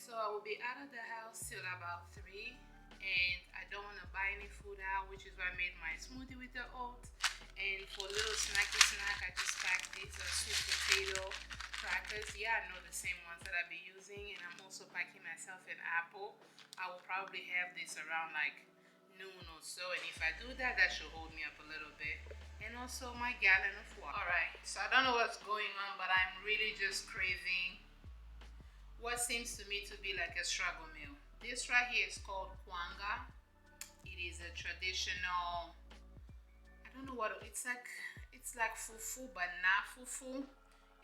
So I will be out of the house till about 3, and I don't want to buy any food out, which is why I made my smoothie with the oats. And for a little snacky snack, I just packed these sweet potato crackers. Yeah, I know the same ones that I'll be using. And I'm also packing myself an apple. I will probably have this around like noon or so. And if I do that, that should hold me up a little bit. And also my gallon of water. Alright, so I don't know what's going on, but I'm really just craving what seems to me to be like a struggle meal. This right here is called kwanga. It is a traditional, I don't know what it's like fufu, but not fufu.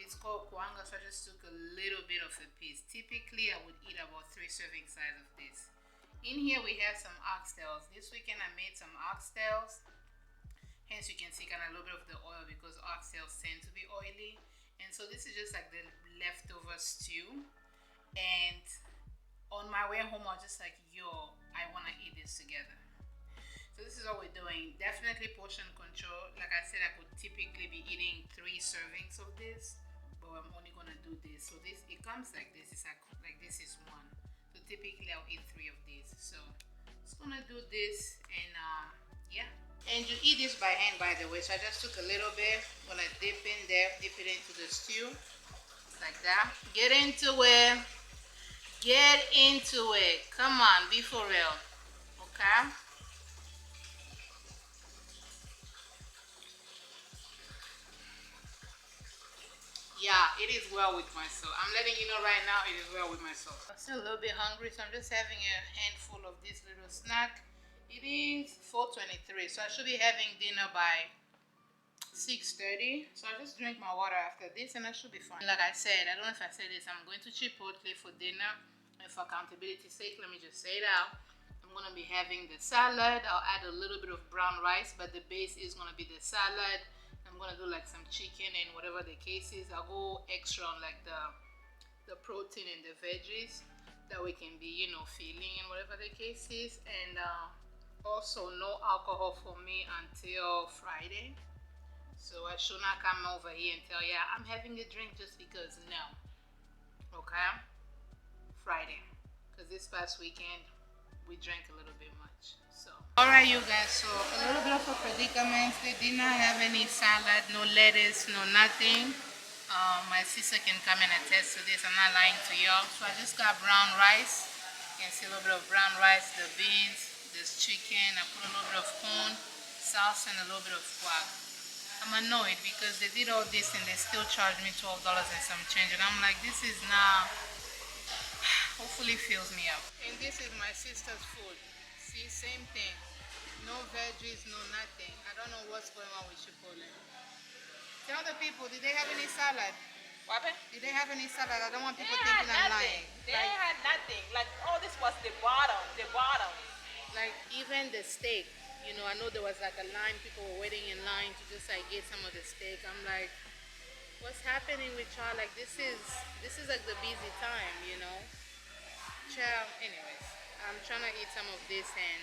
It's called kwanga, so I just took a little bit of a piece. Typically, I would eat about 3 serving size of this. In here, we have some oxtails. This weekend, I made some oxtails. Hence, you can see kind of a little bit of the oil because oxtails tend to be oily. And so this is just like the leftover stew. And on my way home, I was just like, yo, I want to eat this together. So this is what we're doing. Definitely portion control. Like I said, I could typically be eating 3 servings of this, but I'm only gonna do this. So this, it comes like this. It's like this is 1. So typically I'll eat 3 of these. So just gonna do this, and yeah. And you eat this by hand, by the way. So I just took a little bit. I'm gonna dip in there, dip it into the stew, like that. Get into it. Get into it. Come on, be for real. Okay. Yeah, it is well with my soul. I'm letting you know right now, it is well with my soul. I'm still a little bit hungry, so I'm just having a handful of this little snack. It is 4:23, so I should be having dinner by 6:30. So I just drink my water after this, and I should be fine. Like I said, I don't know if I said this, I'm going to Chipotle for dinner. And for accountability's sake, let me just say it out. I'm going to be having the salad. I'll add a little bit of brown rice, but the base is going to be the salad. I'm gonna do like some chicken and whatever the case is. I'll go extra on like the protein and the veggies, that we can be, you know, feeling and whatever the case is. And also no alcohol for me until Friday. So I should not come over here and tell, yeah, I'm having a drink just because. No. Okay. Friday, because this past weekend we drank a little bit much. So alright, you guys, so a little bit of a predicament. They did not have any salad, no lettuce, no nothing. My sister can come and attest to this. I'm not lying to y'all. So I just got brown rice. You can see a little bit of brown rice, the beans, this chicken. I put a little bit of corn, salsa, and a little bit of guac. I'm annoyed because they did all this and they still charged me $12 and some change. And I'm like, this is not, hopefully fills me up. And this is my sister's food. See, same thing. No veggies, no nothing. I don't know what's going on with Chipotle. Tell the people, did they have any salad? What happened? Did they have any salad? I don't want They people had thinking I'm nothing. lying. They had nothing. Like, all this was the bottom. The bottom. Like even the steak, you know, I know there was like a line, people were waiting in line to just like get some of the steak. I'm like, what's happening with y'all? Like this is like the busy time, you know. Child, anyways, I'm trying to eat some of this, and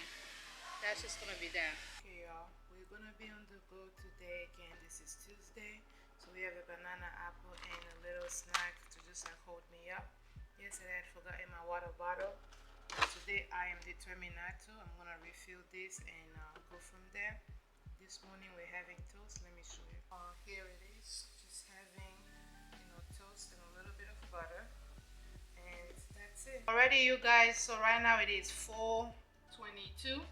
that's just gonna be that. Okay, y'all, we're gonna be on the go today. Again, this is Tuesday, so we have a banana, apple, and a little snack to just like hold me up. Yesterday I forgot in my water bottle. Today I am determined not to. I'm gonna refill this and go from there. This morning we're having toast. Let me show you. Here it is. Just having, you know, toast and a little bit of butter, and that's it. Alrighty, you guys. So right now it is 4:22.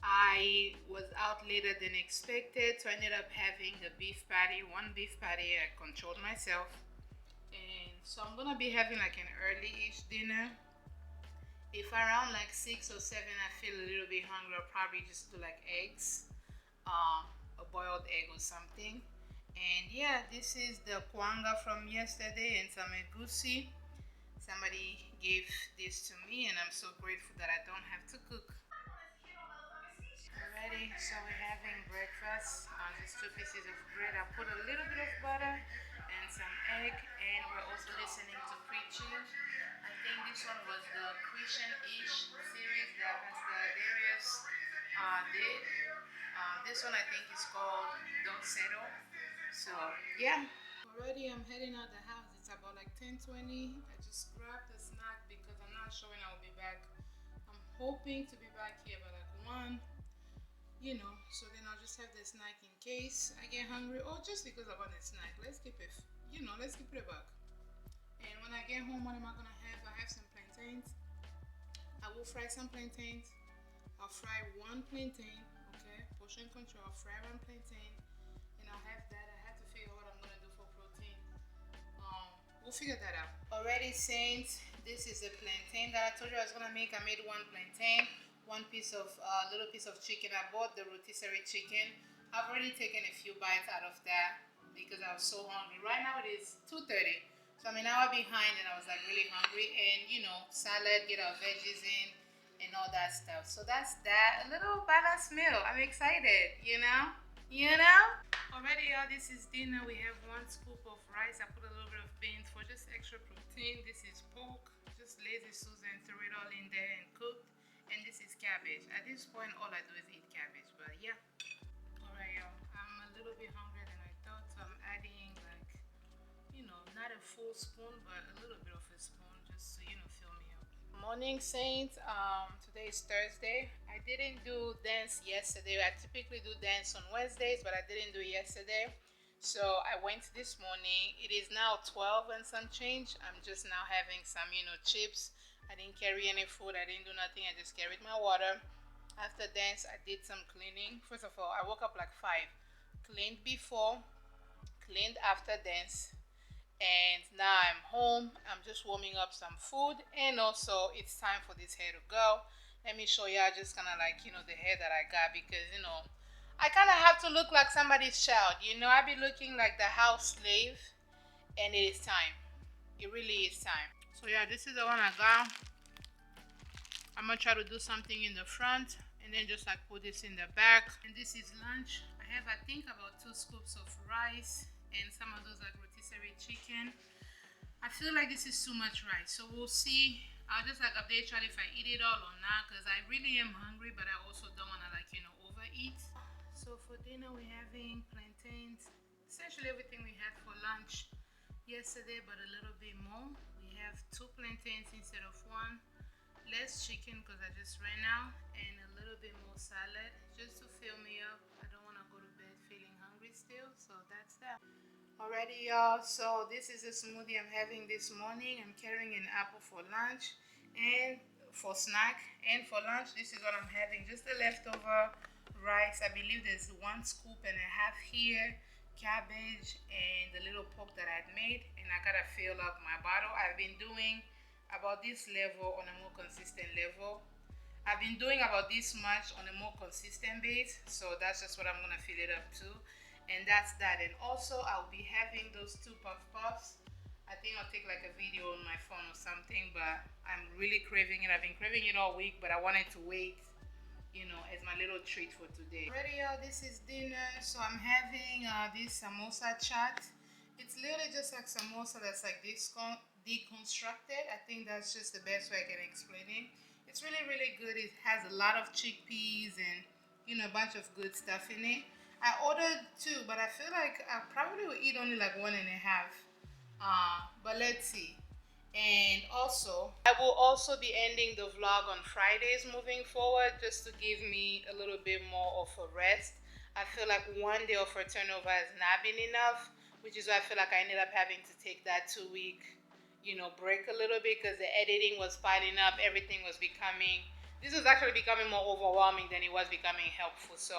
I was out later than expected, so I ended up having a beef patty. One beef patty. I controlled myself, and so I'm gonna be having like an early-ish dinner. If around like 6 or 7 I feel a little bit hungry, I'll probably just do like eggs, a boiled egg or something. And yeah, this is the kwanga from yesterday and some egusi. Somebody gave this to me and I'm so grateful that I don't have to cook. Alrighty, so we're having breakfast on just 2 pieces of bread. I put a little bit of butter and some egg, and we're also listening to preaching. I think this one was the Christian-ish series that Pastor Darius did. This one I think is called Don't Settle. So yeah, Already I'm heading out the house. It's about like 10:20. I just grabbed a snack because I'm not sure when I'll be back. I'm hoping to be back here by like 1, so then I'll just have the snack in case I get hungry or just because I want a snack. Let's keep it, let's keep it back. And when I get home, what am I gonna have? I have some plantains. I will fry some plantains. I'll fry one plantain, okay? Portion control. I'll fry one plantain, and I'll have that. I have to figure out what I'm gonna do for protein. We'll figure that out. Already, Saints. This is a plantain that I told you I was gonna make. I made one plantain, one piece of little piece of chicken. I bought the rotisserie chicken. I've already taken a few bites out of that because I was so hungry. Right now it is 2:30. So I'm an hour behind and I was like really hungry, and salad, get our veggies in and all that stuff. So that's that. A little balanced meal. I'm excited, Already, y'all, this is dinner. We have 1 scoop of rice. I put a little bit of beans for just extra protein. This is pork. Just lazy Susan threw it all in there and cooked. And this is cabbage. At this point, all I do is eat cabbage. But yeah. Alright, y'all. I'm a little bit hungrier than I thought, so I'm adding like not a full spoon, but a little bit of a spoon just to, fill me up. Morning, Saints. Today is Thursday. I didn't do dance yesterday. I typically do dance on Wednesdays, but I didn't do it yesterday. So I went this morning. It is now 12 and some change. I'm just now having some, chips. I didn't carry any food. I didn't do nothing. I just carried my water. After dance, I did some cleaning. First of all, I woke up like 5. Cleaned before, cleaned after dance, and now I'm home. I'm just warming up some food, and also it's time for this hair to go. Let me show y'all just kind of like the hair that I got because I kind of have to look like somebody's child. I be looking like the house slave, and it is time. It really is time. So yeah, this is the one I got. I'm gonna try to do something in the front and then just like put this in the back. And this is lunch. I have, I think, about 2 scoops of rice and some of those like rotisserie chicken. I feel like this is too much rice, so we'll see. I'll just like update y'all if I eat it all or not, because I really am hungry, but I also don't want to like overeat. So for dinner we're having plantains, essentially everything we had for lunch yesterday, but a little bit more. We have 2 plantains instead of 1. Less chicken because I just ran out, and a little bit more salad just to fill me up. I don't want to go to bed feeling hungry still, so that's that. Alrighty, y'all, so this is a smoothie I'm having this morning. I'm carrying an apple for lunch and for snack, and for lunch this is what I'm having, just the leftover rice. I believe there's 1.5 scoops here, cabbage, and the little pork that I'd made, and I gotta fill up my bottle. I've been doing about this level on a more consistent level. I've been doing about this much on a more consistent base, so that's just what I'm gonna fill it up to, and that's that. And also I'll be having those 2 puff puffs. I think I'll take like a video on my phone or something, but I'm really craving it. I've been craving it all week, but I wanted to wait as my little treat for today. Ready, y'all, this is dinner. So I'm having this samosa chat. It's literally just like samosa that's like deconstructed. I think that's just the best way I can explain it. It's really, really good. It has a lot of chickpeas and a bunch of good stuff in it. I ordered 2, but I feel like I probably will eat only like 1.5. But let's see. And also, I will also be ending the vlog on Fridays moving forward, just to give me a little bit more of a rest. I feel like 1 day of a turnover has not been enough, which is why I feel like I ended up having to take that 2-week, break a little bit, because the editing was piling up. Everything was this was actually becoming more overwhelming than it was becoming helpful. So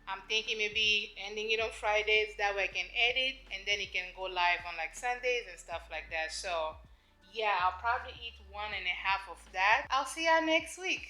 I'm thinking maybe ending it on Fridays. That way I can edit, and then it can go live on like Sundays and stuff like that. So yeah, I'll probably eat 1.5 of that. I'll see y'all next week.